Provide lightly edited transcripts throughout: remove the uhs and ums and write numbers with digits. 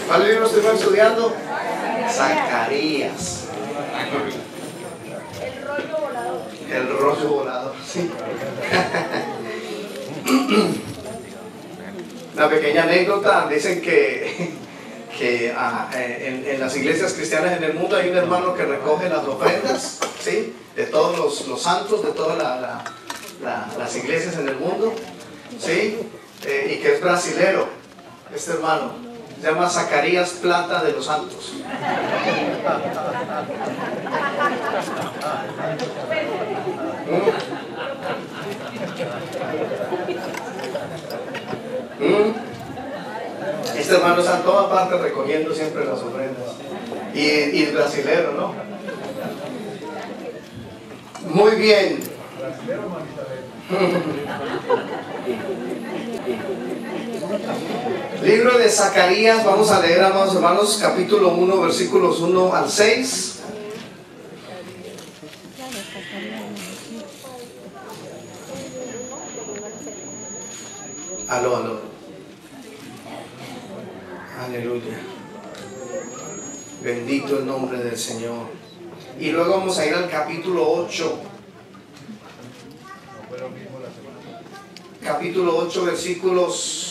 ¿Cuál libro estuvimos estudiando? Zacarías. El rollo volador, sí. Una pequeña anécdota, dicen que en las iglesias cristianas en el mundo hay un hermano que recoge las ofrendas, ¿sí?, de todos los santos, de todas las iglesias en el mundo, ¿sí?, y que es brasilero, este hermano. Se llama Zacarías Plata de los Santos. Este hermano está en toda parte recogiendo siempre las ofrendas. Y el brasilero, ¿no? Muy bien. Libro de Zacarías, vamos a leer, amados hermanos, capítulo 1, versículos 1 al 6. Aló. Aleluya. Bendito el nombre del Señor. Y luego vamos a ir al capítulo 8. Capítulo 8, versículos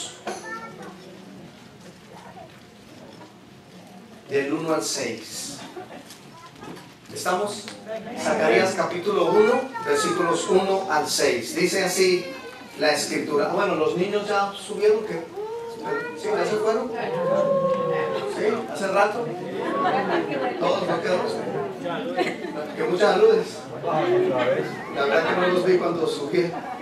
del 1 al 6. ¿Estamos? Zacarías capítulo 1, versículos 1 al 6. Dice así la escritura. Bueno, los niños ya subieron, ¿qué? ¿Sí? ¿Ya se fueron? ¿Sí? ¿Hace rato? ¿Todos no quedaron? Que muchas saludes. La verdad que no los vi cuando subieron.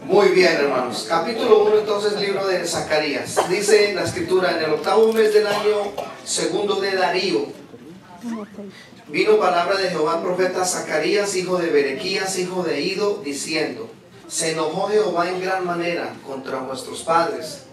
Muy bien, hermanos. Capítulo 1, entonces, libro de Zacarías. Dice la escritura: en el 8º mes del año segundo de Darío, vino palabra de Jehová al profeta Zacarías, hijo de Berequías, hijo de Ido, diciendo: se enojó Jehová en gran manera contra vuestros padres.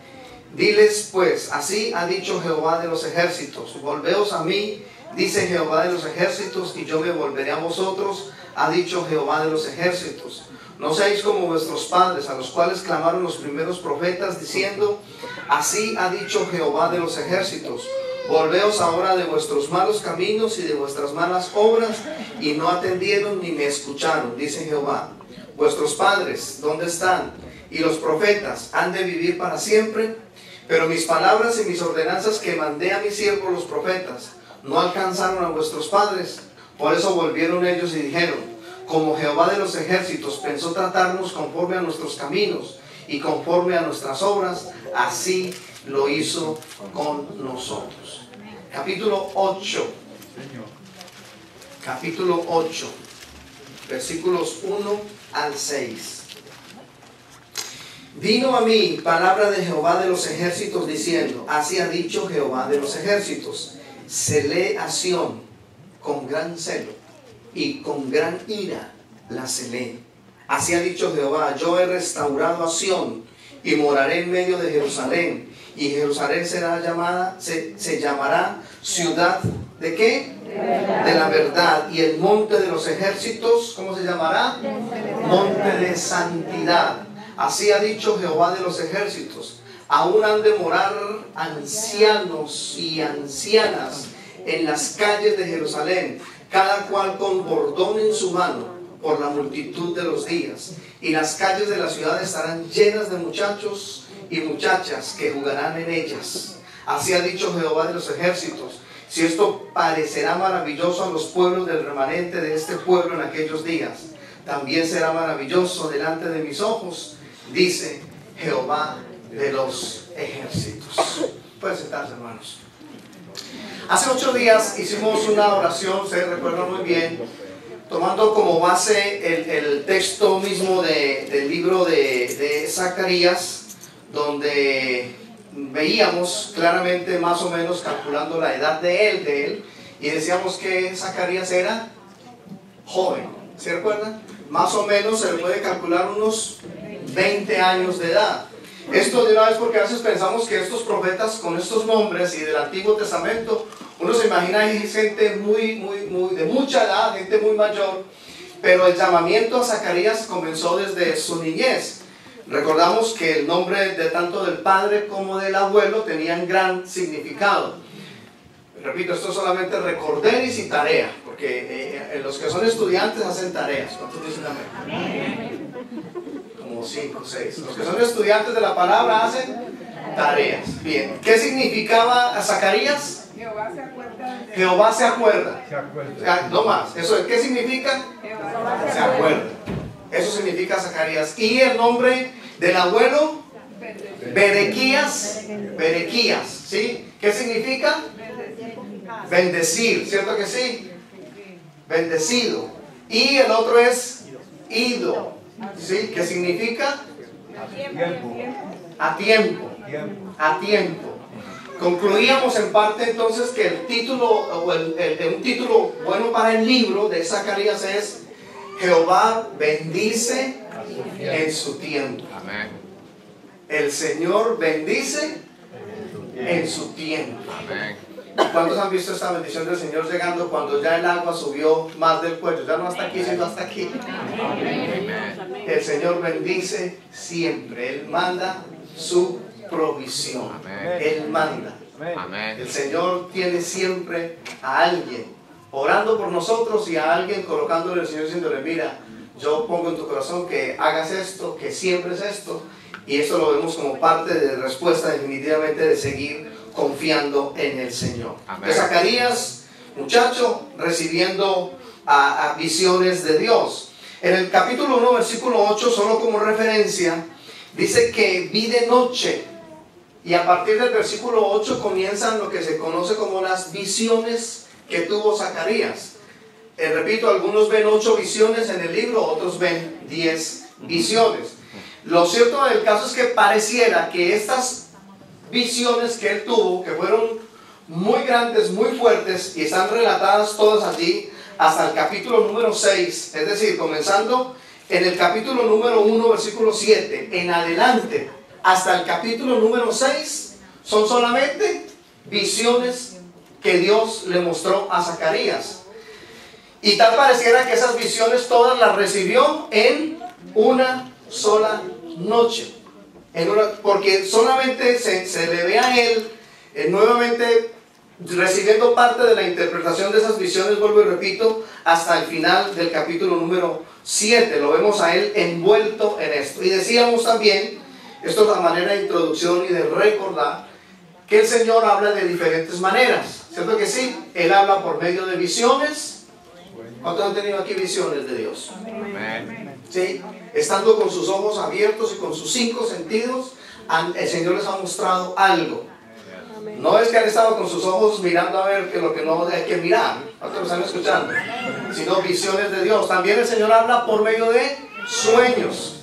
Diles pues, así ha dicho Jehová de los ejércitos: volveos a mí, dice Jehová de los ejércitos, y yo me volveré a vosotros, ha dicho Jehová de los ejércitos. No seáis como vuestros padres, a los cuales clamaron los primeros profetas, diciendo: así ha dicho Jehová de los ejércitos, volveos ahora de vuestros malos caminos y de vuestras malas obras, y no atendieron ni me escucharon, dice Jehová. Vuestros padres, ¿dónde están? Y los profetas, ¿han de vivir para siempre? Pero mis palabras y mis ordenanzas que mandé a mis siervos los profetas, no alcanzaron a vuestros padres. Por eso volvieron ellos y dijeron: como Jehová de los ejércitos pensó tratarnos conforme a nuestros caminos y conforme a nuestras obras, así lo hizo con nosotros. Capítulo 8. Capítulo 8, versículos 1 al 6. Vino a mí palabra de Jehová de los ejércitos, diciendo: así ha dicho Jehová de los ejércitos, celé a Sión con gran celo, y con gran ira la celé. Así ha dicho Jehová: yo he restaurado a Sión, y moraré en medio de Jerusalén, y Jerusalén será llamada, se llamará ciudad ¿de qué? De la verdad. Y el monte de los ejércitos, ¿cómo se llamará? Monte de santidad. Así ha dicho Jehová de los ejércitos: aún han de morar ancianos y ancianas en las calles de Jerusalén, cada cual con bordón en su mano, por la multitud de los días. Y las calles de la ciudad estarán llenas de muchachos y muchachas que jugarán en ellas. Así ha dicho Jehová de los ejércitos: si esto parecerá maravilloso a los pueblos del remanente de este pueblo en aquellos días, también será maravilloso delante de mis ojos, dice Jehová de los ejércitos. Pueden sentarse, hermanos. Hace 8 días hicimos una oración, se recuerda muy bien, tomando como base el texto mismo del libro de Zacarías, donde veíamos claramente, más o menos, calculando la edad de él, y decíamos que Zacarías era joven. ¿Se recuerdan? Más o menos se le puede calcular unos 20 años de edad. Esto de una vez porque a veces pensamos que estos profetas con estos nombres y del Antiguo Testamento, uno se imagina ahí gente de mucha edad, gente muy mayor, pero el llamamiento a Zacarías comenzó desde su niñez. Recordamos que el nombre de tanto del padre como del abuelo tenían gran significado. Repito, esto es solamente recorderis y tarea, porque los que son estudiantes hacen tareas. ¿Cuántos dicen amén? Como 5 o 6. Los que son estudiantes de la palabra hacen tareas. Bien, ¿qué significaba a Zacarías? Jehová se acuerda. Jehová se acuerda. Se acuerda. No más. ¿Eso qué significa? Jehová Se acuerda. Eso significa Zacarías. Y el nombre del abuelo, Berequías. Berequías, ¿sí? ¿Qué significa? Bendecir, ¿cierto que sí? Bendecido. Y el otro es Ido, ¿sí? ¿Qué significa? Tiempo. A tiempo. Tiempo. A tiempo. Concluíamos en parte entonces que el título, o un título bueno para el libro de Zacarías es Jehová bendice en su tiempo. Amén. El Señor bendice en su tiempo. Amén. ¿Cuántos han visto esta bendición del Señor llegando cuando ya el agua subió más del cuello? Ya no hasta aquí, sino hasta aquí. Amén. El Señor bendice siempre. Él manda su provisión. Amén. Él manda. Amén. El Señor tiene siempre a alguien orando por nosotros y a alguien colocándole al Señor diciéndole, mira, yo pongo en tu corazón que hagas esto, que siembres esto. Y esto lo vemos como parte de respuesta definitivamente de seguir confiando en el Señor. Amén. De Zacarías, muchacho, recibiendo a visiones de Dios. En el capítulo 1, versículo 8, solo como referencia, dice que vi de noche. Y a partir del versículo 8 comienzan lo que se conoce como las visiones que tuvo Zacarías. Repito, algunos ven 8 visiones en el libro, otros ven 10 visiones. Lo cierto del caso es que pareciera que estas visiones que él tuvo, que fueron muy grandes, muy fuertes, y están relatadas todas allí hasta el capítulo número 6, es decir, comenzando en el capítulo número 1, versículo 7, en adelante, hasta el capítulo número 6, son solamente visiones que Dios le mostró a Zacarías. Y tal pareciera que esas visiones todas las recibió en una sola noche. Porque solamente se le ve a él nuevamente recibiendo parte de la interpretación de esas visiones, vuelvo y repito, hasta el final del capítulo número 7. Lo vemos a él envuelto en esto. Y decíamos también, esto es la manera de introducción y de recordar, que el Señor habla de diferentes maneras. ¿Cierto que sí? Él habla por medio de visiones. ¿Cuántos han tenido aquí visiones de Dios? Amén. ¿Sí? Estando con sus ojos abiertos y con sus 5 sentidos, el Señor les ha mostrado algo. No es que han estado con sus ojos mirando a ver que lo que no hay que mirar, ¿cuántos lo están escuchando? Sino visiones de Dios. También el Señor habla por medio de sueños.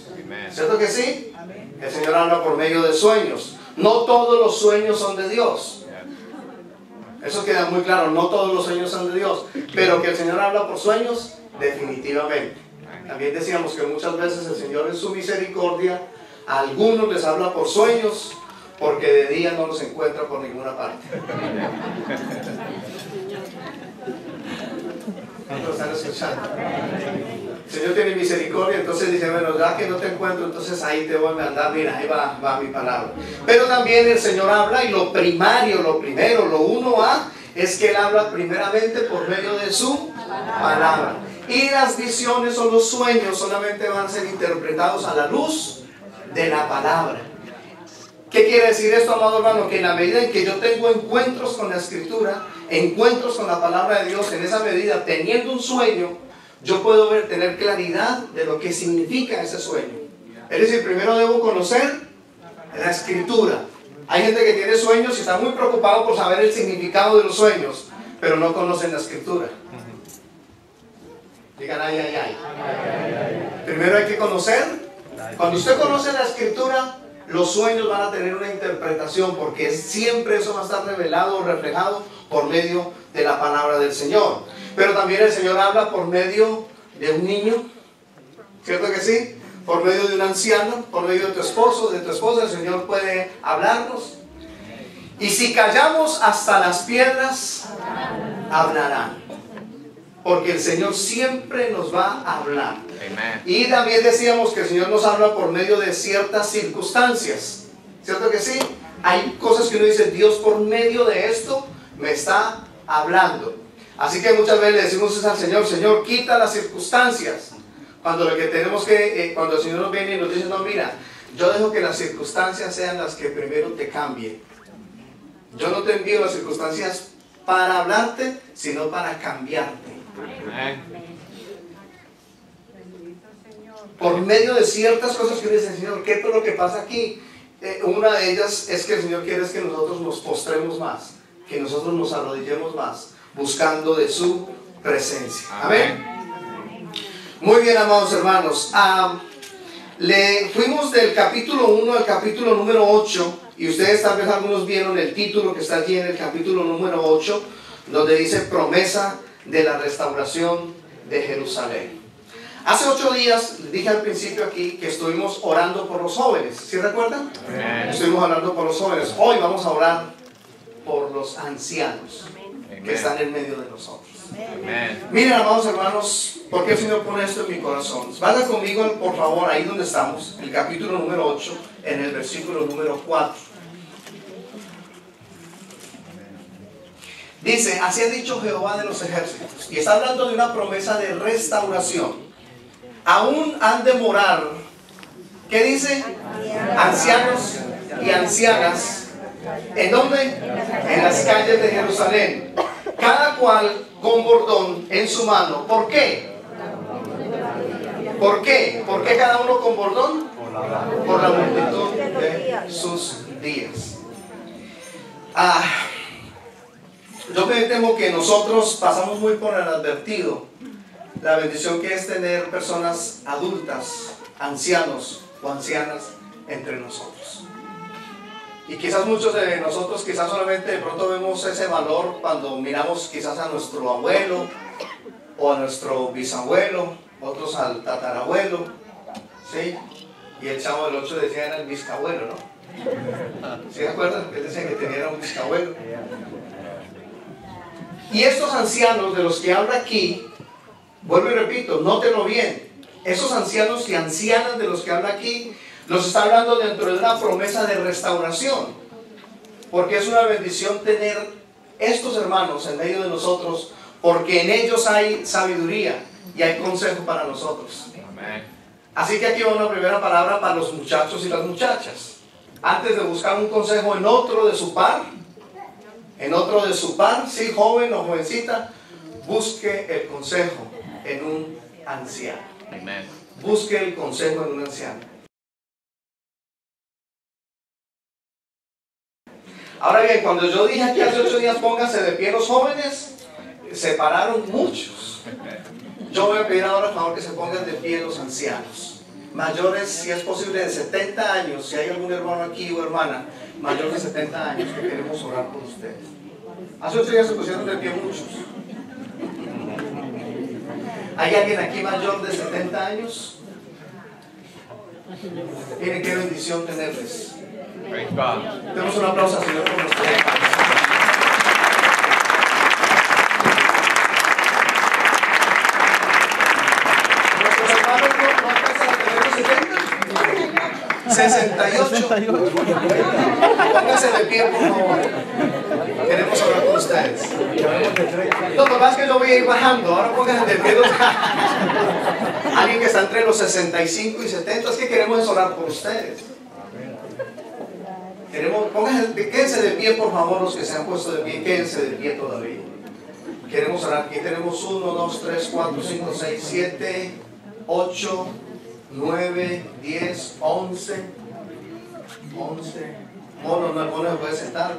¿Cierto que sí? El Señor habla por medio de sueños. No todos los sueños son de Dios. Eso queda muy claro, no todos los sueños son de Dios. Pero que el Señor habla por sueños, definitivamente. También decíamos que muchas veces el Señor en su misericordia a algunos les habla por sueños, porque de día no los encuentra por ninguna parte. ¿Cuántos están escuchando? El Señor tiene misericordia, entonces dice, bueno, ya que no te encuentro, entonces ahí te voy a mandar, mira, ahí va mi palabra. Pero también el Señor habla, y lo primario, lo primero, lo 1A, es que Él habla primeramente por medio de su palabra. Y las visiones o los sueños solamente van a ser interpretados a la luz de la palabra. ¿Qué quiere decir esto, amado hermano? Que en la medida en que yo tengo encuentros con la Escritura, encuentros con la palabra de Dios, en esa medida, teniendo un sueño, yo puedo tener claridad de lo que significa ese sueño. Es decir, primero debo conocer la Escritura. Hay gente que tiene sueños y está muy preocupado por saber el significado de los sueños, pero no conocen la Escritura. Digan ay, ay, ay. Primero hay que conocer. Cuando usted conoce la Escritura, los sueños van a tener una interpretación, porque siempre eso va a estar revelado o reflejado por medio de la palabra del Señor. Pero también el Señor habla por medio de un niño, ¿cierto que sí? Por medio de un anciano, por medio de tu esposo, de tu esposa, el Señor puede hablarnos. Y si callamos, hasta las piedras hablarán. porque el Señor siempre nos va a hablar. Amen. Y también decíamos que el Señor nos habla por medio de ciertas circunstancias. ¿Cierto que sí? Hay cosas que uno dice, Dios por medio de esto me está hablando. Así que muchas veces le decimos al Señor, Señor, quita las circunstancias. Cuando lo que tenemos que, cuando el Señor nos viene y nos dice, no, mira, yo dejo que las circunstancias sean las que primero te cambien. Yo no te envío las circunstancias para hablarte, sino para cambiarte. Amen. Por medio de ciertas cosas que dice el Señor, ¿qué es lo que pasa aquí? Una de ellas es que el Señor quiere es que nosotros nos postremos más, que nosotros nos arrodillemos más, buscando de su presencia. Amén. Muy bien, amados hermanos. Fuimos del capítulo 1 al capítulo número 8, y ustedes tal vez algunos vieron el título que está aquí en el capítulo número 8, donde dice promesa de la restauración de Jerusalén. Hace 8 días, les dije al principio aquí que estuvimos orando por los jóvenes. ¿Sí recuerdan? Amen. Estuvimos orando por los jóvenes. Hoy vamos a orar por los ancianos que están en medio de nosotros. Amen. Miren, amados hermanos, ¿por qué el Señor pone esto en mi corazón? Vayan conmigo, por favor, ahí donde estamos, el capítulo número 8, en el versículo número 4. Dice, así ha dicho Jehová de los ejércitos. Y está hablando de una promesa de restauración. Aún han de morar, ¿qué dice? Ancianos y ancianas. ¿En dónde? En las calles de Jerusalén. Cada cual con bordón en su mano. ¿Por qué? ¿Por qué? ¿Por qué cada uno con bordón? Por la multitud de sus días. Yo me temo que nosotros pasamos muy por inadvertido la bendición que es tener personas adultas, ancianos o ancianas entre nosotros. Y quizás muchos de nosotros quizás solamente de pronto vemos ese valor cuando miramos quizás a nuestro abuelo o a nuestro bisabuelo, otros al tatarabuelo, ¿sí? Y el Chavo del 8 decía era el bisabuelo, ¿no? ¿Sí se acuerdan? Él decía que tenía un bisabuelo. Y estos ancianos de los que habla aquí, vuelvo y repito, nótenlo bien, esos ancianos y ancianas de los que habla aquí, nos está hablando dentro de una promesa de restauración, porque es una bendición tener estos hermanos en medio de nosotros, porque en ellos hay sabiduría y hay consejo para nosotros. Amen. Así que aquí va una primera palabra para los muchachos y las muchachas. Antes de buscar un consejo en otro de su par, sí, joven o jovencita, busque el consejo en un anciano. Amen. Busque el consejo en un anciano. Ahora bien, cuando yo dije aquí hace 8 días pónganse de pie los jóvenes, se pararon muchos. Yo voy a pedir ahora por favor que se pongan de pie los ancianos. Mayores, si es posible, de 70 años. Si hay algún hermano aquí o hermana mayor de 70 años que queremos orar por ustedes. Hace 8 días se pusieron de pie muchos. ¿Hay alguien aquí mayor de 70 años? Miren qué bendición tenerles. Praise God. Demos un aplauso al Señor por nuestros hermanos. Nuestros hermanos no alcanzan a tener los 70. 68. Pónganse de pie, por favor. Queremos hablar con ustedes. No, lo más que yo voy a ir bajando. Ahora pónganse de pie. Alguien que está entre los 65 y 70, es que queremos orar por ustedes. Quédense de pie, por favor, los que se han puesto de pie, quédense de pie todavía. Queremos orar. Aquí tenemos 1, 2, 3, 4, 5, 6, 7, 8, 9, 10, 11. 11. Mono, no, el mono se puede sentar.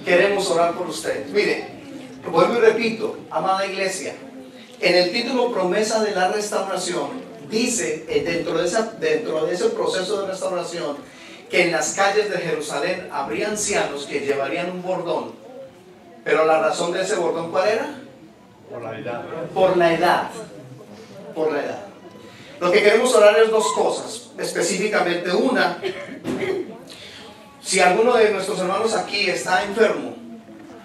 Queremos orar por ustedes. Mire, vuelvo y repito, amada iglesia, en el título Promesa de la Restauración, dice dentro de ese proceso de restauración que en las calles de Jerusalén habría ancianos que llevarían un bordón. Pero la razón de ese bordón, ¿cuál era? Por la edad. Por la edad. Por la edad. Lo que queremos orar es 2 cosas. Específicamente una, si alguno de nuestros hermanos aquí está enfermo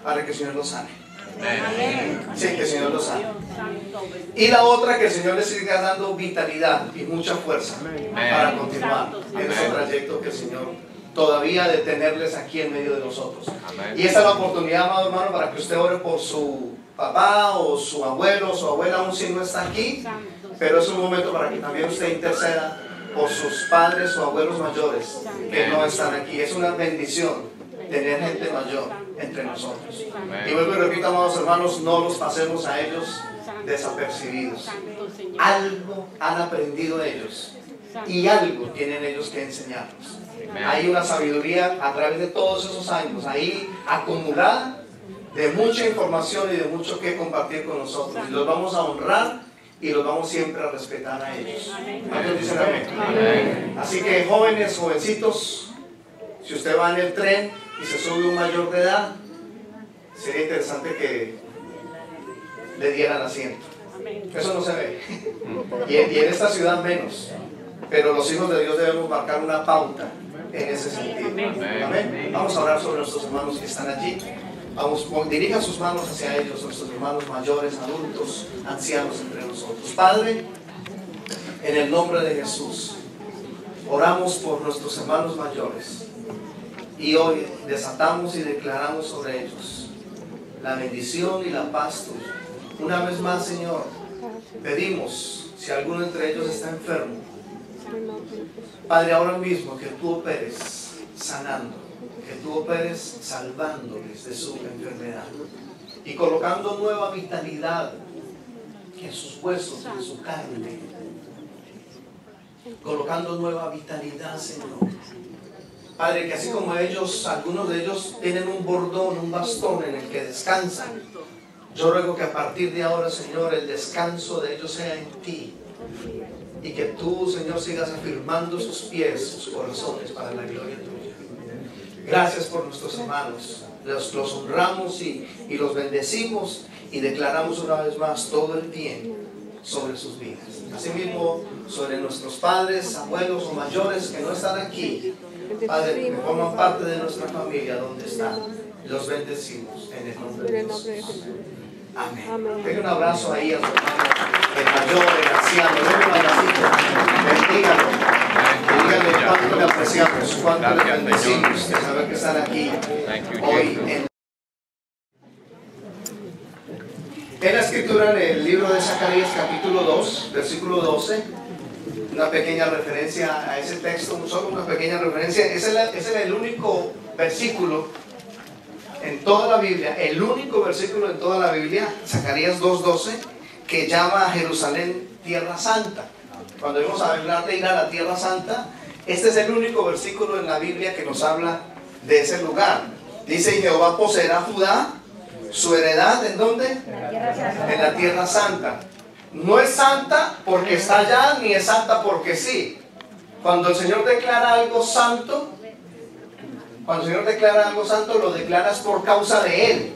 para que el Señor los sane. Amen. Sí, que el Señor los sane. Y la otra, que el Señor les siga dando vitalidad y mucha fuerza para continuar en ese trayecto que el Señor todavía de tenerles aquí en medio de nosotros. Amén. Y esta es la oportunidad, amado hermano, para que usted ore por su papá o su abuelo o su abuela, aún si no está aquí, pero es un momento para que también usted interceda por sus padres o abuelos mayores que no están aquí. Es una bendición tener gente mayor entre nosotros. Y vuelvo y repito, amados hermanos, no los pasemos a ellos desapercibidos. Algo han aprendido ellos y algo tienen ellos que enseñarnos. Hay una sabiduría a través de todos esos años ahí acumulada, de mucha información y de mucho que compartir con nosotros. Y los vamos a honrar y los vamos siempre a respetar a ellos. ¿Cuántos dicen amén? Amén. Así que jóvenes, jovencitos, si usted va en el tren y se sube un mayor de edad, sería interesante que le dieran asiento. Eso no se ve. Y en esta ciudad menos. Pero los hijos de Dios debemos marcar una pauta en ese sentido. Amén. Vamos a orar sobre nuestros hermanos que están allí. Vamos, dirija sus manos hacia ellos, nuestros hermanos mayores, adultos, ancianos entre nosotros. Padre, en el nombre de Jesús, oramos por nuestros hermanos mayores y hoy desatamos y declaramos sobre ellos la bendición y la paz tuya. Una vez más, Señor, pedimos, si alguno entre ellos está enfermo, Padre, ahora mismo que tú operes sanando, que tú operes salvándoles de su enfermedad y colocando nueva vitalidad en sus huesos, en su carne, colocando nueva vitalidad, Señor. Padre, que así como ellos, algunos de ellos tienen un bordón, un bastón en el que descansan, yo ruego que a partir de ahora, Señor, el descanso de ellos sea en ti. Y que tú, Señor, sigas afirmando sus pies, sus corazones para la gloria tuya. Gracias por nuestros hermanos. Los honramos y los bendecimos y declaramos una vez más todo el bien sobre sus vidas. Asimismo, sobre nuestros padres, abuelos o mayores que no están aquí, Padre, que forman parte de nuestra familia donde están. Los bendecimos en el nombre de Jesús. Amén. Denle un abrazo ahí a su hermano, el mayor, el anciano. Denle un abracito. Bendígalo. Dígale cuánto le apreciamos, cuánto le bendecimos de saber que están aquí hoy. En la escritura, en el libro de Zacarías, capítulo 2, versículo 12, una pequeña referencia a ese texto, solo una pequeña referencia. Ese es el único versículo en toda la Biblia, el único versículo en toda la Biblia, Zacarías 2:12, que llama a Jerusalén Tierra Santa. Cuando vamos a hablar de ir a la Tierra Santa, este es el único versículo en la Biblia que nos habla de ese lugar. Dice: y Jehová poseerá a Judá su heredad, ¿en dónde? En la Tierra Santa. No es santa porque está allá, ni es santa porque sí. Cuando el Señor declara algo santo, lo declaras por causa de Él.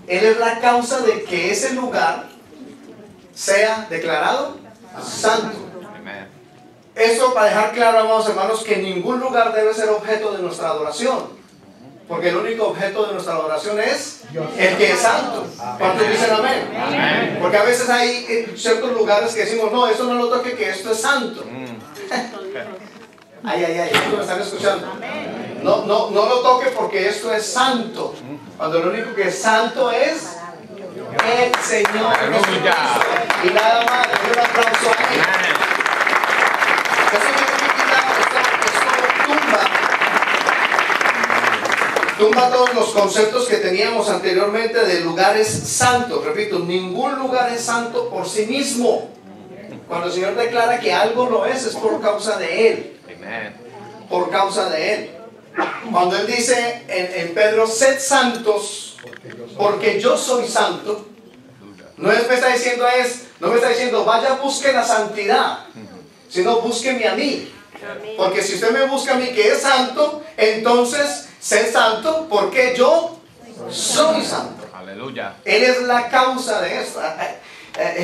Él es la causa de que ese lugar sea declarado santo. Esto para dejar claro, amados hermanos, que ningún lugar debe ser objeto de nuestra adoración. Porque el único objeto de nuestra adoración es el que es santo. ¿Cuántos dicen amén? Porque a veces hay ciertos lugares que decimos: no, eso no lo toque, que esto es santo. Ay, ¿me están escuchando? No lo toque porque esto es santo. Cuando lo único que es santo es el Señor Jesucristo. Y nada más, le doy un aplauso a Él. Esto tumba todos los conceptos que teníamos anteriormente de lugares santos. Repito, ningún lugar es santo por sí mismo. Cuando el Señor declara que algo lo es por causa de Él. Por causa de Él. Cuando Él dice en Pedro: sed santos porque yo soy santo, no me está diciendo vaya, busque la santidad, sino búsqueme a mí. Porque si usted me busca a mí, que es santo, entonces sé santo porque yo soy santo. Aleluya. Él es la causa de esto.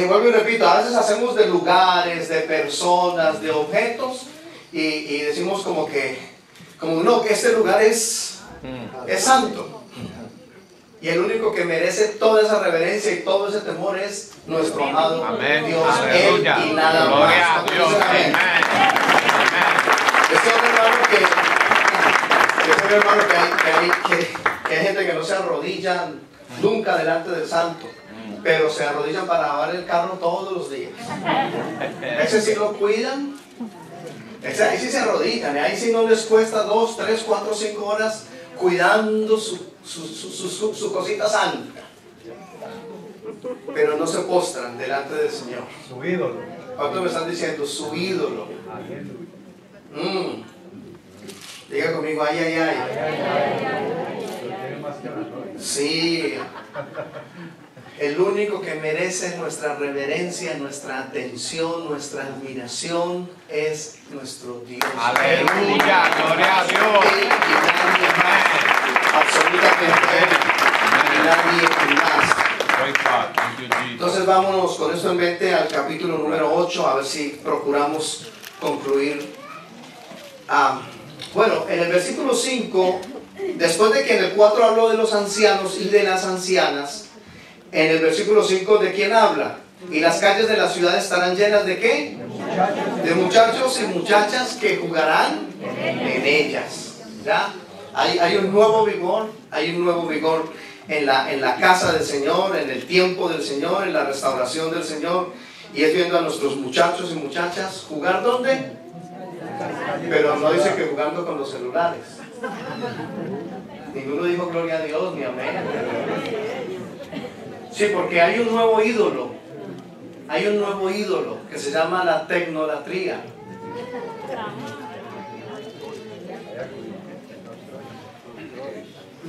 Vuelvo y repito, a veces hacemos de lugares, de personas, de objetos, y decimos como no, que este lugar es santo. Y el único que merece toda esa reverencia y todo ese temor es nuestro amado Amén. Dios. Aleluya. Él y nada Gloria a más. Dios. Amén. Amén. Este es un hermano que hay gente que no se arrodilla nunca delante del santo, pero se arrodillan para lavar el carro todos los días. Ese sí lo cuidan. Ahí sí se arrodillan, ahí sí no les cuesta 2, 3, 4, 5 horas cuidando su cosita santa. Pero no se postran delante del Señor. Su ídolo. ¿Cuántos me están diciendo? Su ídolo. Diga conmigo, ay, ay, ay. Sí. El único que merece nuestra reverencia, nuestra atención, nuestra admiración es nuestro Dios. Aleluya, gloria a Dios. Él y nadie más. Absolutamente Él y nadie más. Praise God. Thank you, Jesus. Entonces vámonos con esto en mente al capítulo número 8, a ver si procuramos concluir. Bueno, en el versículo 5, después de que en el 4 habló de los ancianos y de las ancianas, en el versículo 5, ¿de quién habla? Y las calles de la ciudad estarán llenas ¿de qué? De muchachos y muchachas que jugarán en ellas. ¿Ya? Hay un nuevo vigor, en la casa del Señor, en el tiempo del Señor, en la restauración del Señor. Y es viendo a nuestros muchachos y muchachas jugar ¿dónde? Pero no dice que jugando con los celulares. Ninguno dijo gloria a Dios ni amén. Sí, porque hay un nuevo ídolo. Hay un nuevo ídolo que se llama la tecnolatría.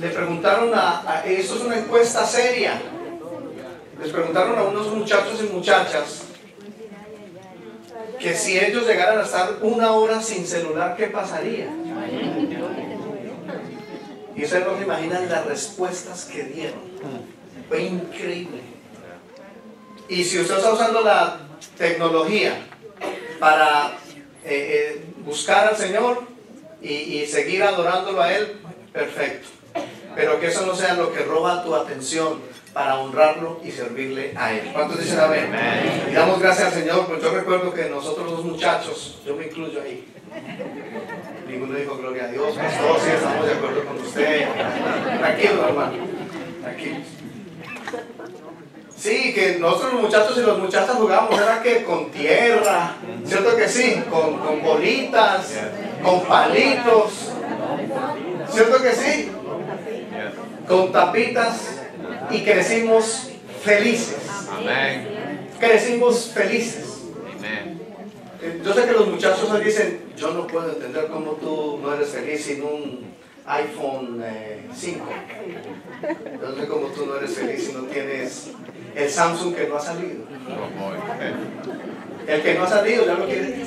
Le preguntaron esto es una encuesta seria. Les preguntaron a unos muchachos y muchachas que si ellos llegaran a estar 1 hora sin celular, ¿qué pasaría? Y ustedes no se imaginan las respuestas que dieron. Fue increíble. Y si usted está usando la tecnología para buscar al Señor y seguir adorándolo a Él, perfecto. Pero que eso no sea lo que roba tu atención para honrarlo y servirle a Él. ¿Cuántos dicen amén? Y damos gracias al Señor, pues yo recuerdo que nosotros los muchachos, yo me incluyo ahí. Ninguno dijo gloria a Dios, pues todos sí estamos de acuerdo con usted. Tranquilo, hermano, tranquilo. Sí, que nosotros los muchachos y las muchachas jugábamos, era que con tierra, ¿cierto que sí? Con bolitas, con palitos, ¿cierto que sí? Con tapitas, y crecimos felices. Amén. Crecimos felices. Amén. Yo sé que los muchachos hoy dicen, yo no puedo entender cómo tú no eres feliz sin un iPhone 5. Yo no sé cómo tú no eres feliz si no tienes el Samsung que no ha salido. El que no ha salido ya lo quiere.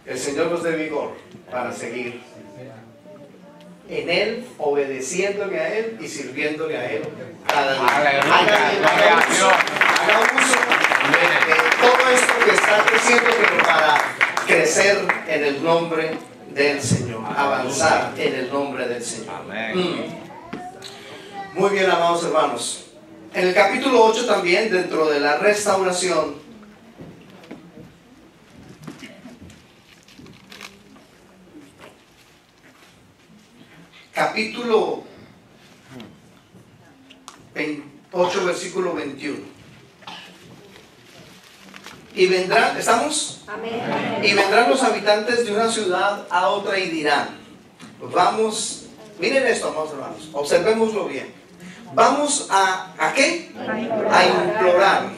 El Señor nos dé vigor para seguir en Él, obedeciéndole a Él y sirviéndole a Él cada día. Aleluya, Haga uso de todo esto que está creciendo, pero para crecer en el nombre del Señor, avanzar en el nombre del Señor. Amén. Muy bien, amados hermanos. En el capítulo 8 también, dentro de la restauración, capítulo 8, versículo 21. Y vendrán, ¿estamos? Amén. Y vendrán los habitantes de una ciudad a otra y dirán, vamos, miren esto, amados hermanos, observémoslo bien. Vamos ¿a qué? A implorar,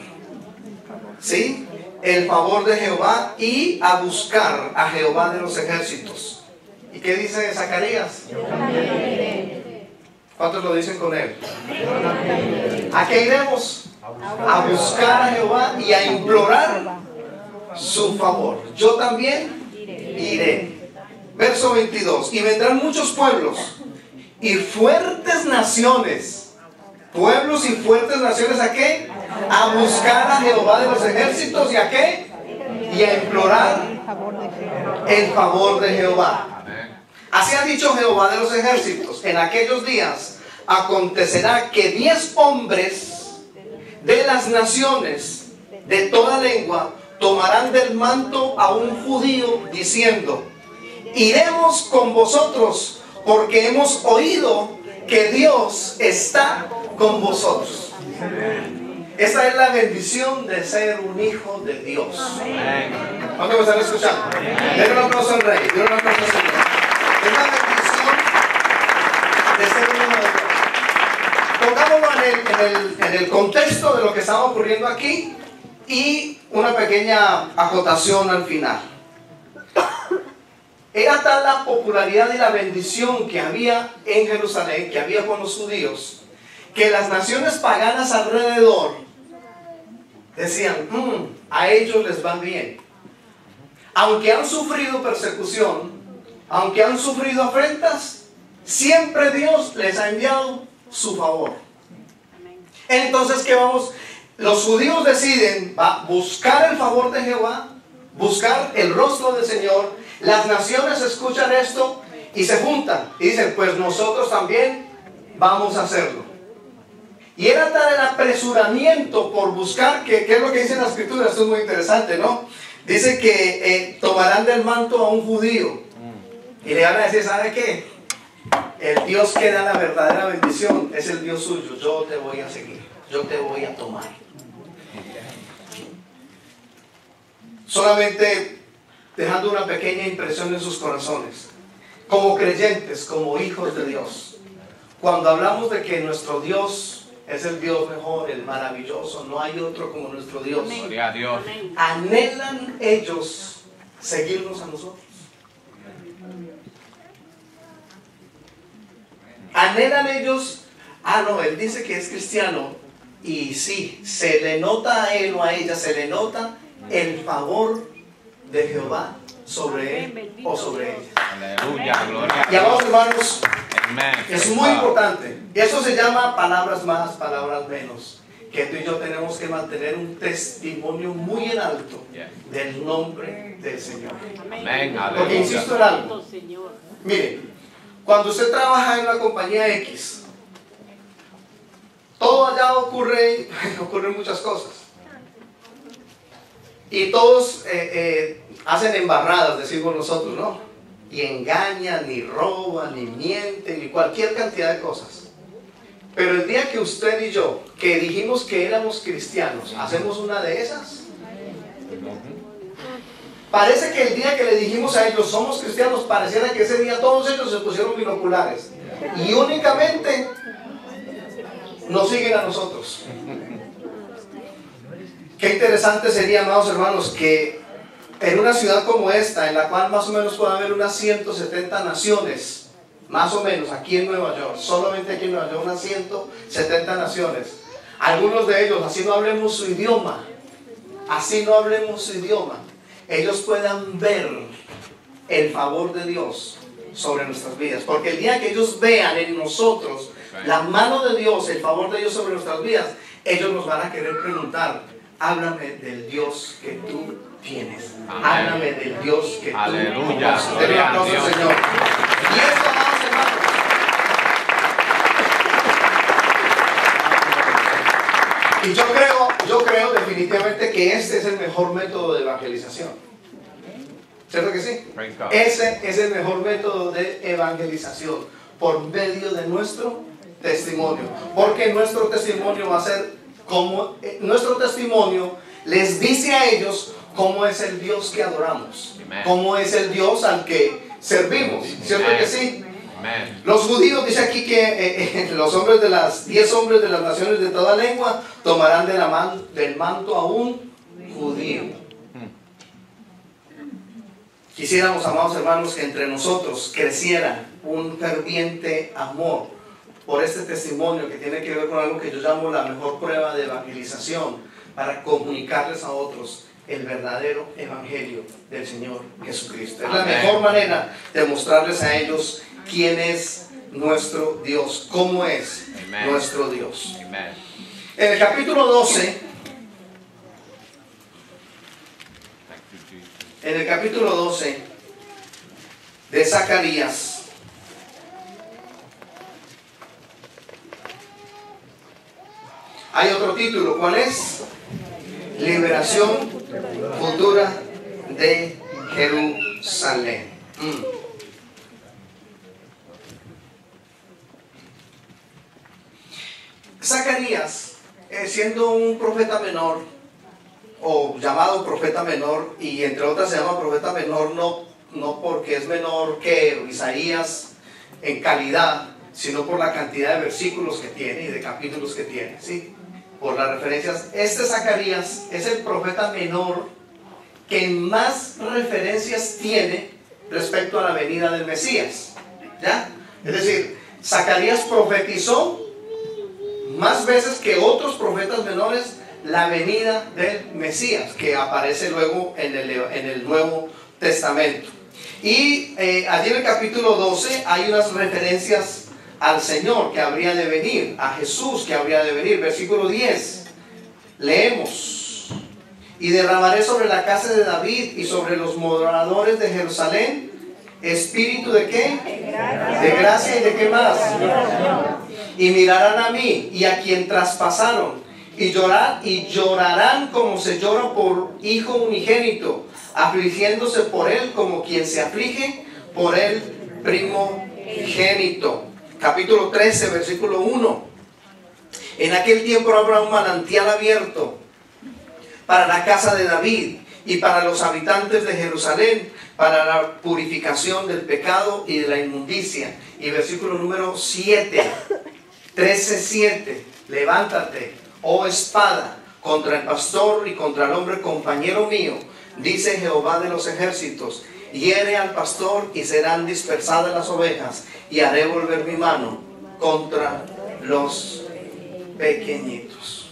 ¿sí? El favor de Jehová y a buscar a Jehová de los ejércitos. ¿Y qué dice Zacarías? ¿Cuántos lo dicen con él? ¿A qué iremos? A buscar a Jehová y a implorar su favor. Yo también iré. Verso 22. Y vendrán muchos pueblos y fuertes naciones. Pueblos y fuertes naciones, ¿a qué? A buscar a Jehová de los ejércitos. ¿Y a qué? Y a implorar el favor de Jehová. Así ha dicho Jehová de los ejércitos: en aquellos días acontecerá que 10 hombres de las naciones de toda lengua tomarán del manto a un judío, diciendo: iremos con vosotros, porque hemos oído que Dios está con vosotros. Esa es la bendición de ser un hijo de Dios. ¿Cuántos me están escuchando? Denle un aplauso al Rey, denle un aplauso al Señor. Es la bendición de ser un hijo de Dios. Pongámoslo en el contexto de lo que estaba ocurriendo aquí y una pequeña acotación al final. Era tal la popularidad y la bendición que había en Jerusalén, que había con los judíos, que las naciones paganas alrededor decían: a ellos les va bien. Aunque han sufrido persecución, aunque han sufrido afrentas, siempre Dios les ha enviado su favor. Entonces, ¿qué vamos? Los judíos deciden buscar el favor de Jehová, buscar el rostro del Señor. Las naciones escuchan esto y se juntan y dicen: pues nosotros también vamos a hacerlo. Y era tal el apresuramiento por buscar, ¿qué es lo que dice la Escritura? Esto es muy interesante, ¿no? Dice que tomarán del manto a un judío y le van a decir: ¿sabe qué? El Dios que da la verdadera bendición es el Dios suyo. Yo te voy a seguir, yo te voy a tomar. Solamente dejando una pequeña impresión en sus corazones. Como creyentes, como hijos de Dios, cuando hablamos de que nuestro Dios es el Dios mejor, el maravilloso, no hay otro como nuestro Dios. Gloria a Dios. ¿Anhelan ellos seguirnos a nosotros? ¿Anhelan ellos? No, él dice que es cristiano. Y sí, se le nota a él o a ella, se le nota el favor de Jehová sobre él o sobre ella. Aleluya, gloria a Y amados Dios. hermanos, Amén. es muy importante. Y eso se llama palabras más, palabras menos. Que tú y yo tenemos que mantener un testimonio muy en alto del nombre del Señor. Amén, Porque aleluya. insisto en algo. Mire, cuando usted trabaja en una compañía X, todo allá ocurren muchas cosas. Y todos hacen embarradas, decimos nosotros, ¿no? Y engañan, y roban, y mienten, y cualquier cantidad de cosas. Pero el día que usted y yo, que dijimos que éramos cristianos, hacemos una de esas, parece que el día que le dijimos a ellos somos cristianos, pareciera que ese día todos ellos se pusieron binoculares y únicamente nos siguen a nosotros. Qué interesante sería, amados hermanos, que en una ciudad como esta, en la cual más o menos puede haber unas 170 naciones, más o menos aquí en Nueva York, solamente aquí en Nueva York unas 170 naciones, algunos de ellos, así no hablemos su idioma, ellos puedan ver el favor de Dios sobre nuestras vidas. Porque el día que ellos vean en nosotros la mano de Dios, el favor de Dios sobre nuestras vidas, ellos nos van a querer preguntar: háblame del Dios que tú tienes. Amén. Háblame del Dios que tú Aleluya. conoces. Denle un aplauso al Señor. Y esto, amados hermanos, y yo creo definitivamente que este es el mejor método de evangelización. ¿Cierto que sí? Praise God. Ese es el mejor método de evangelización, por medio de nuestro testimonio. Porque nuestro testimonio va a ser como nuestro testimonio les dice a ellos cómo es el Dios que adoramos, Amen. cómo es el Dios al que servimos. ¿Cierto que sí? Amén. Los judíos, dice aquí que los hombres de las 10 hombres de las naciones de toda lengua tomarán del manto a un judío. Quisiéramos, amados hermanos, que entre nosotros creciera un ferviente amor por este testimonio que tiene que ver con algo que yo llamo la mejor prueba de evangelización, para comunicarles a otros el verdadero evangelio del Señor Jesucristo. Es la Amén. mejor manera de mostrarles a ellos quién es nuestro Dios, cómo es Amén. nuestro Dios. Amén. En el capítulo 12, Thank you, Jesus. en el capítulo 12 de Zacarías, Hay otro título, ¿cuál es? Liberación futura de Jerusalén. Zacarías, siendo un profeta menor, o llamado profeta menor, y entre otras se llama profeta menor no porque es menor que Isaías en calidad, sino por la cantidad de versículos que tiene y de capítulos que tiene, ¿sí? Por las referencias. Este Zacarías es el profeta menor que más referencias tiene respecto a la venida del Mesías, ¿ya? Es decir, Zacarías profetizó más veces que otros profetas menores la venida del Mesías, que aparece luego en el Nuevo Testamento. Y allí en el capítulo 12 hay unas referencias al Señor que habría de venir, a Jesús que habría de venir. Versículo 10, leemos: y derramaré sobre la casa de David y sobre los moradores de Jerusalén espíritu de ¿qué? De gracia y de ¿qué más? Y mirarán a mí y a quien traspasaron, y llorarán como se llora por hijo unigénito, afligiéndose por él como quien se aflige por el primogénito. Capítulo 13, versículo 1. En aquel tiempo habrá un manantial abierto para la casa de David y para los habitantes de Jerusalén, para la purificación del pecado y de la inmundicia. Y versículo número 7, 13:7. Levántate, oh espada, contra el pastor y contra el hombre compañero mío, dice Jehová de los ejércitos. Hiere al pastor y serán dispersadas las ovejas, y haré volver mi mano contra los pequeñitos.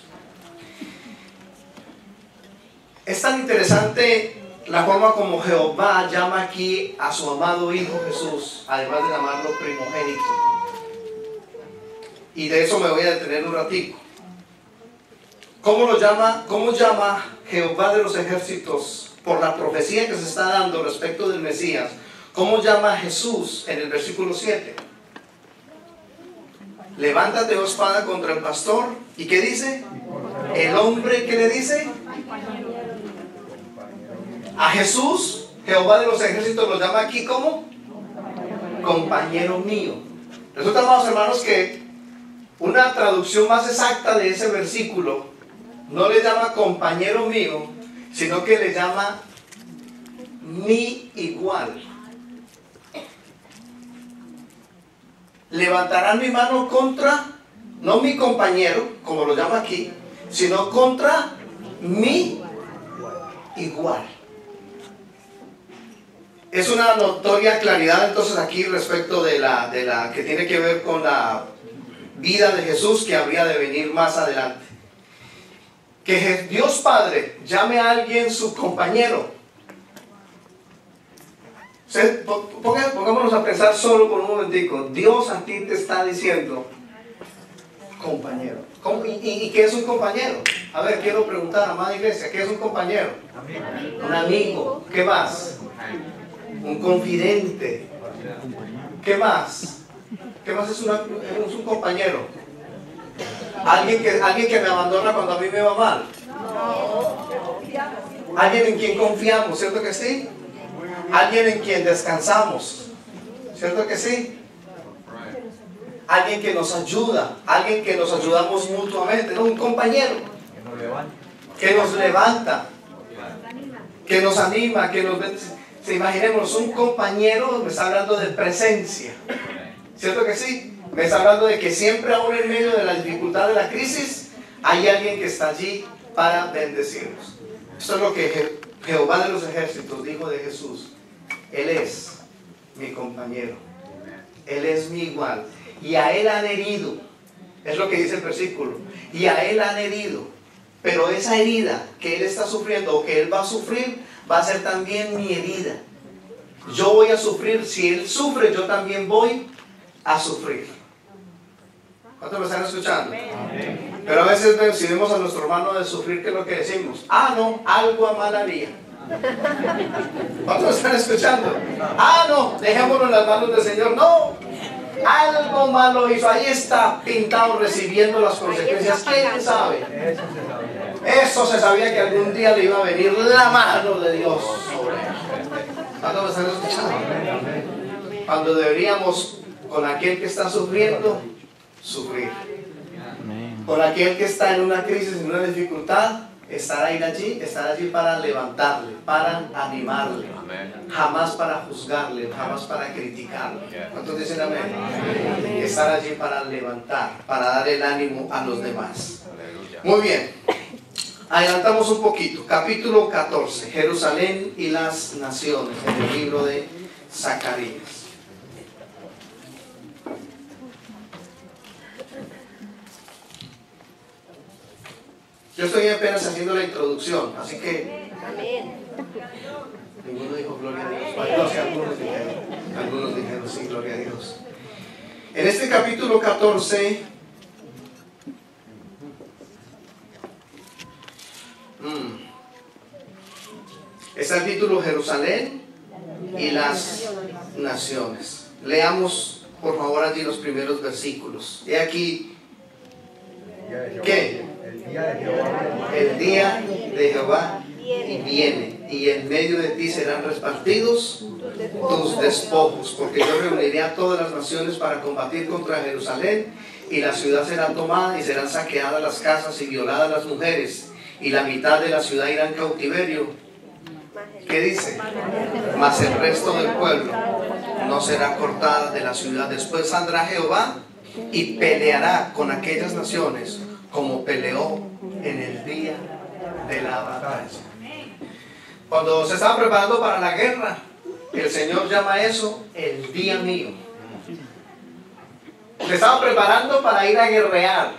Es tan interesante la forma como Jehová llama aquí a su amado Hijo Jesús, además de llamarlo primogénito. Y de eso me voy a detener un ratico. ¿Cómo llama Jehová de los ejércitos por la profecía que se está dando respecto del Mesías? ¿Cómo llama a Jesús en el versículo 7? Levántate, oh espada, contra el pastor. ¿Y qué dice? El hombre, ¿qué le dice? A Jesús, Jehová de los ejércitos lo llama aquí como compañero mío. Resulta, amados hermanos, que una traducción más exacta de ese versículo no le llama compañero mío, sino que le llama mi igual. Levantarán mi mano contra, no mi compañero, como lo llama aquí, sino contra mi igual. Es una notoria claridad entonces aquí respecto de la que tiene que ver con la vida de Jesús que habría de venir más adelante. Que Dios Padre llame a alguien su compañero. Pongámonos a pensar solo por un momentico. Dios a ti te está diciendo compañero. ¿Y qué es un compañero? A ver, quiero preguntar, amada iglesia, ¿qué es un compañero? Un amigo. ¿Qué más? Un confidente. ¿Qué más? ¿Qué más es un compañero? ¿Alguien que me abandona cuando a mí me va mal? ¿Alguien en quien confiamos? ¿Cierto que sí? ¿Alguien en quien descansamos? ¿Cierto que sí? Alguien que nos ayuda, alguien que nos ayudamos mutuamente, ¿no? Un compañero que nos levanta, que nos anima, que nos... Si imaginemos, un compañero me está hablando de presencia, ¿cierto que sí? Me está hablando de que siempre, aún en medio de la dificultad de la crisis, hay alguien que está allí para bendecirnos. Esto es lo que Jehová de los ejércitos dijo de Jesús. Él es mi compañero, Él es mi igual, y a Él han herido, es lo que dice el versículo, y a Él han herido, pero esa herida que Él está sufriendo o que Él va a sufrir, va a ser también mi herida. Yo voy a sufrir, si Él sufre, yo también voy a sufrir. ¿Cuántos me están escuchando? Amén. Pero a veces si vemos a nuestro hermano de sufrir, ¿qué es lo que decimos? Ah, no, algo mal haría. ¿Cuántos me están escuchando? Ah, no, dejémoslo en las manos del Señor. No, Algo malo hizo. Ahí está pintado recibiendo las consecuencias. ¿Quién sabe? Eso se sabía que algún día le iba a venir la mano de Dios sobre él. ¿Cuándo me están escuchando? Cuando deberíamos, con aquel que está sufriendo, sufrir. Con aquel que está en una crisis, en una dificultad, estar allí para levantarle, para animarle, jamás para juzgarle, jamás para criticarle. ¿Cuántos dicen amén? Estar allí para levantar, para dar el ánimo a los demás. Muy bien, adelantamos un poquito. Capítulo 14, Jerusalén y las naciones, en el libro de Zacarías. Yo estoy apenas haciendo la introducción, así que... Ninguno dijo gloria a Dios. Bueno, no, sí, algunos dijeron sí, gloria a Dios. En este capítulo 14, está el título Jerusalén y las naciones. Leamos, por favor, allí los primeros versículos. He aquí, ¿qué? El día de Jehová viene, y en medio de ti serán repartidos tus despojos, porque yo reuniré a todas las naciones para combatir contra Jerusalén, y la ciudad será tomada y serán saqueadas las casas y violadas las mujeres, y la mitad de la ciudad irá en cautiverio. ¿Qué dice? Mas el resto del pueblo no será cortada de la ciudad. Después saldrá Jehová y peleará con aquellas naciones como peleó en el día de la batalla. Cuando se estaba preparando para la guerra, el Señor llama eso el día mío. Se estaba preparando para ir a guerrear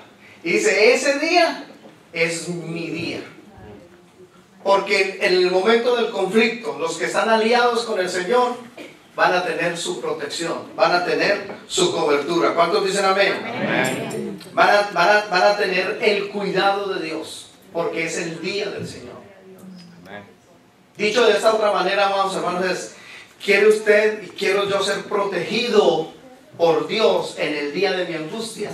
y dice, ese día es mi día. Porque en el momento del conflicto, los que están aliados con el Señor van a tener su protección, van a tener su cobertura. ¿Cuántos dicen amén? Amén. Van a tener el cuidado de Dios, porque es el día del Señor. Amén. Dicho de esta otra manera, amados hermanos, es, ¿quiere usted y quiero yo ser protegido por Dios en el día de mi angustia?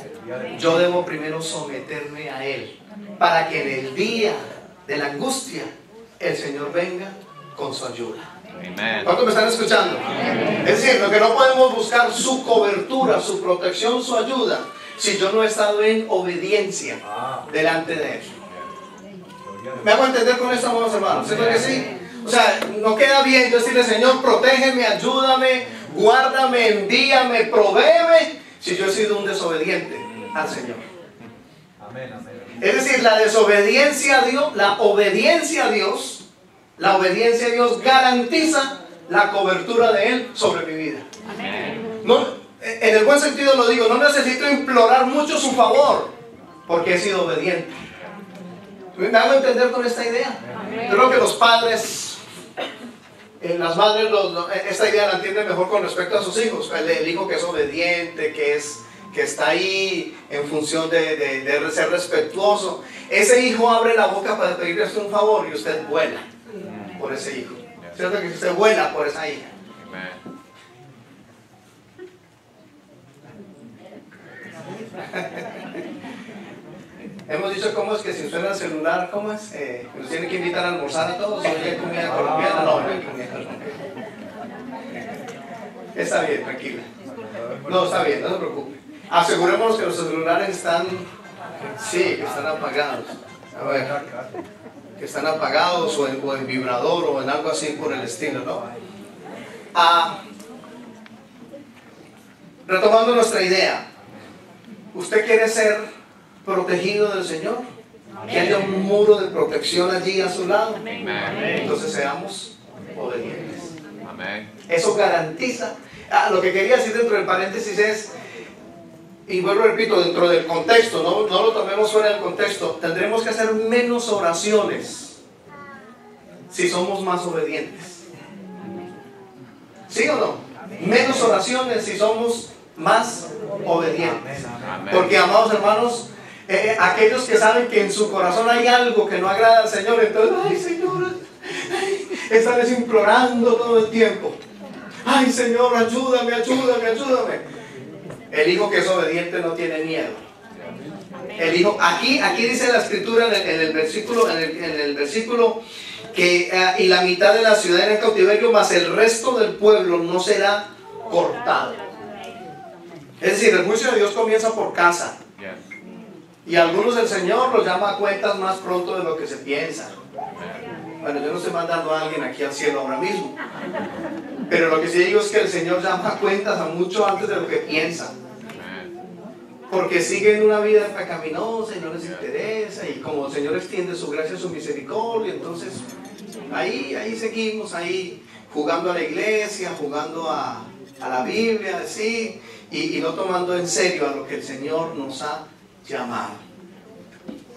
Yo debo primero someterme a Él, para que en el día de la angustia el Señor venga con su ayuda. ¿Cuántos me están escuchando? Es decir, lo que no podemos buscar su cobertura, su protección, su ayuda, si yo no he estado en obediencia delante de Él. ¿Me hago entender con esto, amados hermanos? ¿Cierto que sí? O sea, no queda bien yo decirle, Señor, protégeme, ayúdame, guárdame, envíame, provéeme, si yo he sido un desobediente al Señor. Es decir, la desobediencia a Dios, la obediencia a Dios garantiza la cobertura de Él sobre mi vida. No, en el buen sentido lo digo, no necesito implorar mucho su favor, porque he sido obediente. ¿Me hago entender con esta idea? Yo creo que los padres, las madres, esta idea la entienden mejor con respecto a sus hijos. El hijo que es obediente, que está ahí en función de ser respetuoso. Ese hijo abre la boca para pedirle un favor y usted vuela por ese hijo. ¿Cierto que usted vuela por esa hija? Hemos dicho cómo es que si suena el celular, ¿cómo es? Nos tiene que invitar a almorzar a todos. Hoy hay comida colombiana, no hay comida colombiana. Está bien, tranquila. No, está bien, no se preocupe. Asegurémonos que los celulares están, sí, que están apagados. A ver, que están apagados o en vibrador o en algo así por el estilo, ¿no? Retomando nuestra idea, ¿usted quiere ser protegido del Señor? Que haya un muro de protección allí a su lado. Entonces seamos obedientes. Eso garantiza. Lo que quería decir dentro del paréntesis es, y vuelvo a repito, dentro del contexto, no lo tomemos fuera del contexto, tendremos que hacer menos oraciones si somos más obedientes. ¿Sí o no? Menos oraciones si somos más obedientes. Porque, amados hermanos, aquellos que saben que en su corazón hay algo que no agrada al Señor, entonces, ay Señor, están implorando todo el tiempo. Ay Señor, ayúdame, ayúdame, ayúdame. El hijo que es obediente no tiene miedo. El hijo, aquí dice la escritura en el versículo que y la mitad de la ciudad en el cautiverio, mas el resto del pueblo no será cortado. Es decir, el juicio de Dios comienza por casa. Y algunos el Señor los llama a cuentas más pronto de lo que se piensa. Bueno, yo no estoy mandando a alguien aquí al cielo ahora mismo, pero lo que sí digo es que el Señor llama a cuentas a mucho antes de lo que piensan, porque siguen una vida pecaminosa y no les interesa, y como el Señor extiende su gracia y su misericordia, entonces ahí seguimos, ahí jugando a la iglesia, jugando a la Biblia, sí, y no tomando en serio a lo que el Señor nos ha llamado.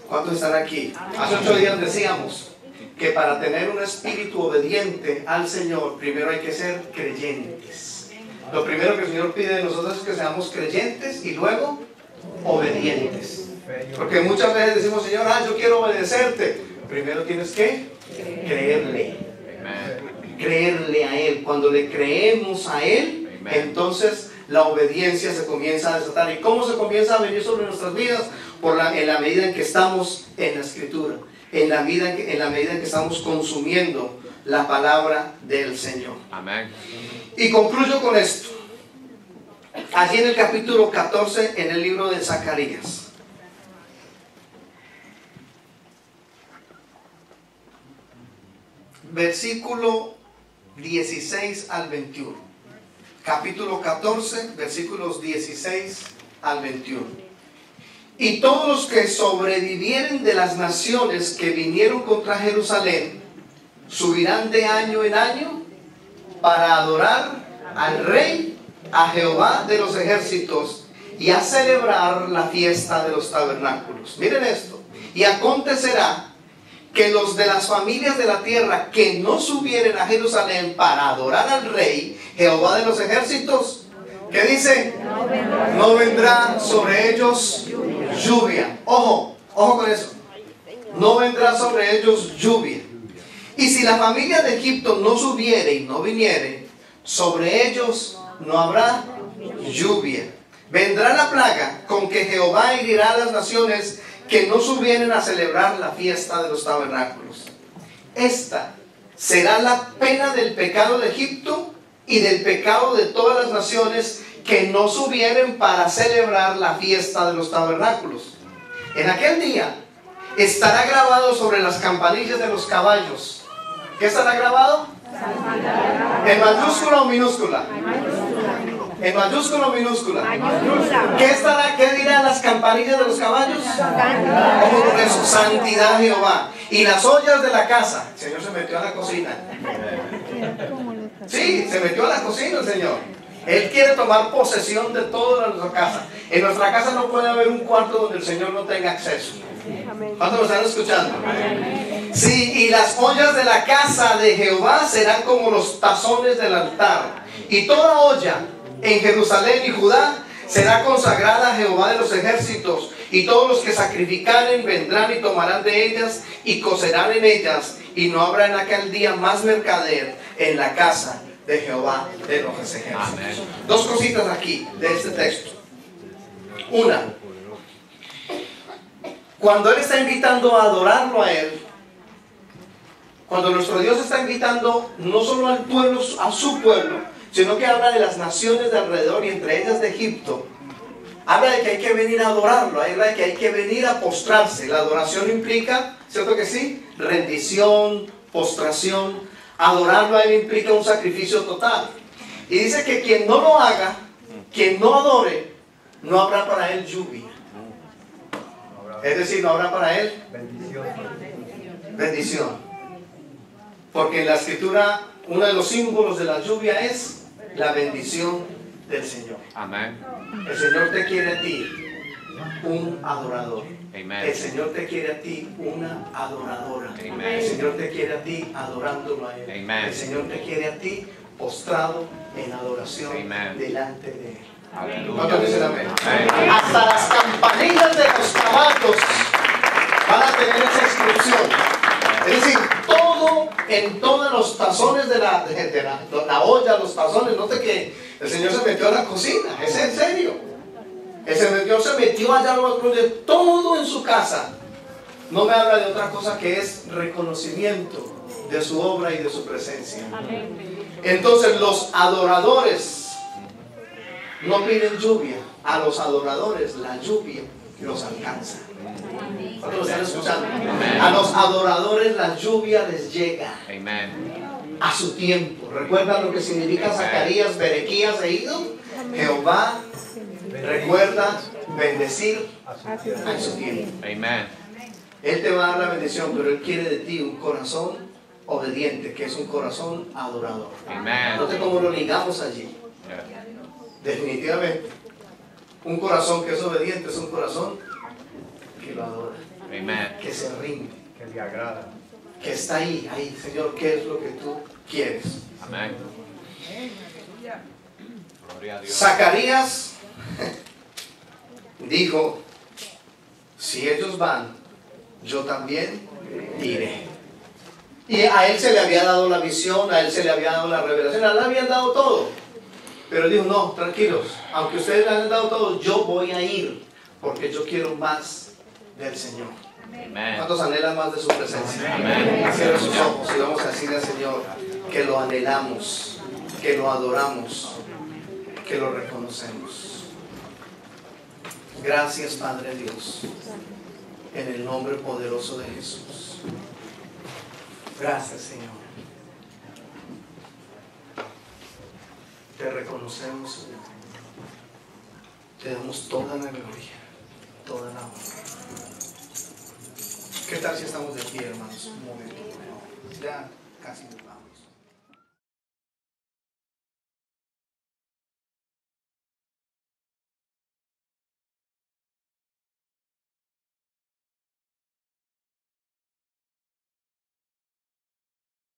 ¿Cuántos están aquí? Hace 8 días decíamos que para tener un espíritu obediente al Señor, primero hay que ser creyentes. Lo primero que el Señor pide de nosotros es que seamos creyentes y luego obedientes. Porque muchas veces decimos, Señor, yo quiero obedecerte. Primero tienes que creerle. Creerle a Él. Cuando le creemos a Él, entonces la obediencia se comienza a desatar. ¿Y cómo se comienza a venir sobre nuestras vidas? En la medida en que estamos en la Escritura. En la medida en que estamos consumiendo la palabra del Señor. Amén. Y concluyo con esto. Allí en el capítulo 14, en el libro de Zacarías. Versículo 16 al 21. Capítulo 14, versículos 16 al 21. Y todos los que sobrevivieren de las naciones que vinieron contra Jerusalén, subirán de año en año para adorar al Rey, a Jehová de los ejércitos, y a celebrar la fiesta de los tabernáculos. Miren esto. Y acontecerá que los de las familias de la tierra que no subieren a Jerusalén para adorar al Rey, Jehová de los ejércitos, ¿qué dice? No vendrá sobre ellos lluvia. Ojo con eso. No vendrá sobre ellos lluvia. Y si la familia de Egipto no subiere y no viniere, sobre ellos no habrá lluvia. Vendrá la plaga con que Jehová herirá a las naciones que no subieren a celebrar la fiesta de los tabernáculos. Esta será la pena del pecado de Egipto y del pecado de todas las naciones que no subieren para celebrar la fiesta de los tabernáculos. En aquel día estará grabado sobre las campanillas de los caballos. ¿Qué estará grabado? ¿En mayúscula o minúscula? ¿En mayúscula o minúscula? ¿Qué dirán las campanillas de los caballos? Ojo con eso, santidad a Jehová. Y las ollas de la casa. El Señor se metió a la cocina. Sí, se metió a la cocina el Señor. Él quiere tomar posesión de toda nuestra casa. En nuestra casa no puede haber un cuarto donde el Señor no tenga acceso. ¿Cuántos me están escuchando? Sí, y las ollas de la casa de Jehová serán como los tazones del altar. Y toda olla en Jerusalén y Judá será consagrada a Jehová de los ejércitos. Y todos los que sacrificaren vendrán y tomarán de ellas y cocerán en ellas. Y no habrá en aquel día más mercader en la casa de Jehová de los ejércitos. Amén. Dos cositas aquí de este texto. Una, cuando Él está invitando a adorarlo a Él, cuando nuestro Dios está invitando no solo al pueblo, a su pueblo, sino que habla de las naciones de alrededor y entre ellas de Egipto, habla de que hay que venir a adorarlo, habla de que hay que venir a postrarse. La adoración implica, ¿cierto que sí? Rendición, postración. Adorarlo a Él implica un sacrificio total. Y dice que quien no lo haga, quien no adore, no habrá para él lluvia. Es decir, no habrá para él bendición. Porque en la Escritura uno de los símbolos de la lluvia es la bendición del Señor. Amén. El Señor te quiere a ti un adorador. Amen. El Señor te quiere a ti una adoradora. Amen. El Señor te quiere a ti adorándolo a Él. Amen. El Señor te quiere a ti postrado en adoración Amen. delante de Él. Aleluya. ¿Cuántos dicen amén? Amén. Hasta las campanillas de los caballos van a tener esa inscripción. Es decir, todo en todos los tazones de la olla, los tazones. Note que el Señor se metió a la cocina. Es en serio. El Señor se metió allá de todo en su casa. No me habla de otra cosa que es reconocimiento de su obra y de su presencia. Entonces los adoradores no piden lluvia. A los adoradores la lluvia los alcanza. ¿Cuántos lo están escuchando? A los adoradores la lluvia les llega Amen. a su tiempo. ¿Recuerdan lo que significa Zacarías, Berequías e Iddo? Jehová recuerda bendecir a su tiempo. Amen. Él te va a dar la bendición, pero Él quiere de ti un corazón obediente, que es un corazón adorador. Amen. Note cómo lo ligamos allí. Yeah. Definitivamente, un corazón que es obediente es un corazón que lo adora, Amen. que se rinde, Que le agrada. que está ahí, Señor, ¿qué es lo que tú quieres? Amén. Gloria a Dios. Zacarías dijo, si ellos van, yo también iré. Y a él se le había dado la visión, a él se le había dado la revelación, a él le habían dado todo. Pero dijo, no, tranquilos, aunque ustedes le han dado todo, yo voy a ir, porque yo quiero más del Señor. Amen. ¿Cuántos anhelan más de su presencia? Amén. Cierra sus ojos y vamos a decirle al Señor que lo anhelamos, que lo adoramos, que lo reconocemos. Gracias, Padre Dios, en el nombre poderoso de Jesús. Gracias, Señor. Te reconocemos, Señor. Te damos toda la gloria, toda la honra. ¿Qué tal si estamos de pie, hermanos? Un momento. Ya casi nos vamos.